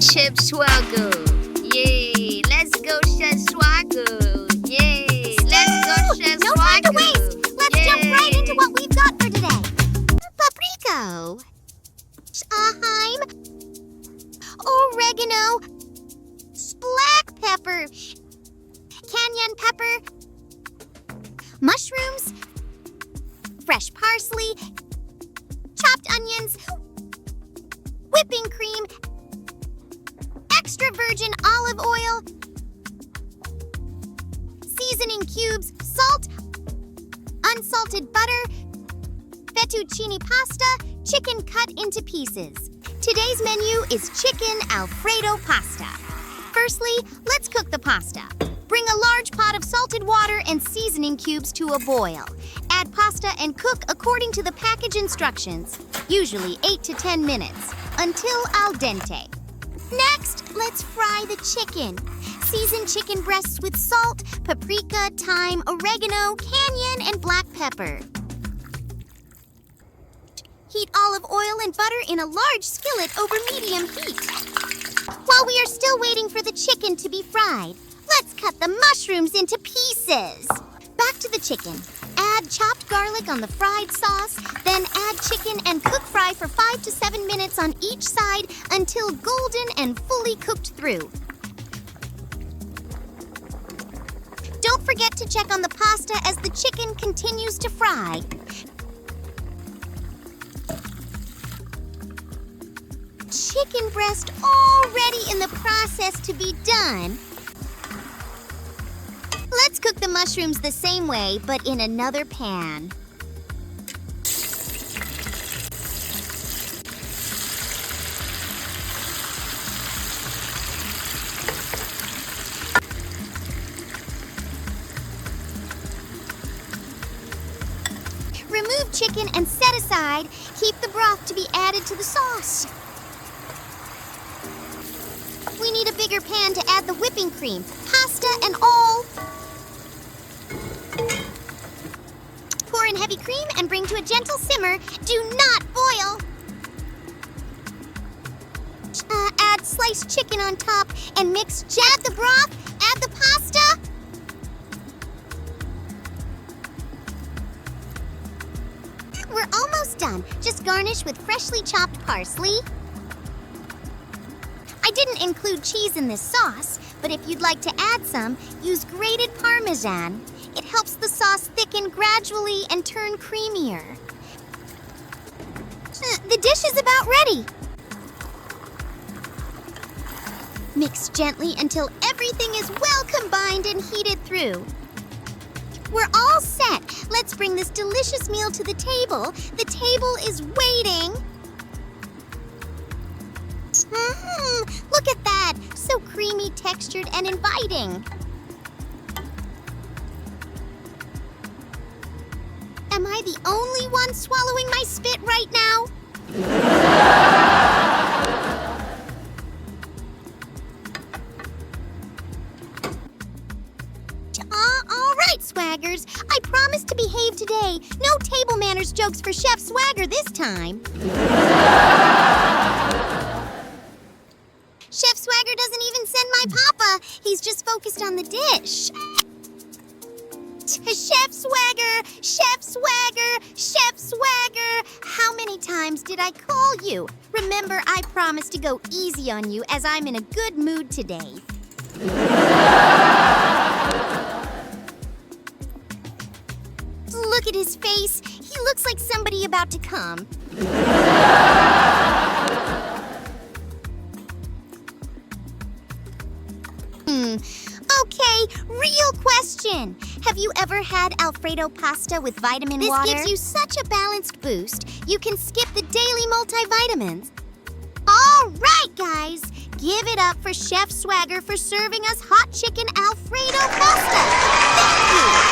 Chef Swagger. Yay. Let's go, Chef Swagger. Yay. Let's go, Chef No Swagger. time to waste. Let's jump right into what we've got for today. Paprika. Thyme. Oregano. Black pepper. Cayenne pepper. Mushrooms. Fresh parsley. Chopped onions. Whipping cream. Extra virgin olive oil. Seasoning cubes. Salt. Unsalted butter. Fettuccine pasta. Chicken cut into pieces. Today's menu is Chicken Alfredo Pasta. Firstly, let's cook the pasta. Bring a large pot of salted water and seasoning cubes to a boil. Add pasta and cook according to the package instructions, usually 8 to 10 minutes, until al dente. Next, let's fry the chicken. Season chicken breasts with salt, paprika, thyme, oregano, cayenne, and black pepper. Heat olive oil and butter in a large skillet over medium heat. While we are still waiting for the chicken to be fried, let's cut the mushrooms into pieces. Back to the chicken. Add chopped garlic on the fried sauce, then add chicken and cook fry for 5 to 7 minutes on each side until golden and fully cooked through. Don't forget to check on the pasta as the chicken continues to fry. Chicken breast already in the process to be done. Let's cook the mushrooms the same way, but in another pan. Remove chicken and set aside. Keep the broth to be added to the sauce. We need a bigger pan to add the whipping cream, pasta and all. Pour in heavy cream and bring to a gentle simmer. Do not boil. Add sliced chicken on top and mix. Add the broth. Add the pasta. We're almost done. Just garnish with freshly chopped parsley. I didn't include cheese in this sauce, but if you'd like to add some, use grated Parmesan. It helps the sauce thicken gradually and turn creamier. The dish is about ready. Mix gently until everything is well combined and heated through. We're all set. Let's bring this delicious meal to the table. The table is waiting. Look at that! So creamy, textured, and inviting. Am I the only one swallowing my spit right now? All right, Swaggers. I promise to behave today. No table manners jokes for Chef Swagger this time. Chef Swagger doesn't even send my papa. He's just focused on the dish. Chef Swagger! Chef Swagger! Chef Swagger! How many times did I call you? Remember, I promised to go easy on you as I'm in a good mood today. Look at his face. He looks like somebody about to come. Okay, real question. Have you ever had Alfredo pasta with vitamin water? This gives you such a balanced boost, you can skip the daily multivitamins. All right, guys. Give it up for Chef Swagger for serving us hot chicken Alfredo pasta. Thank you.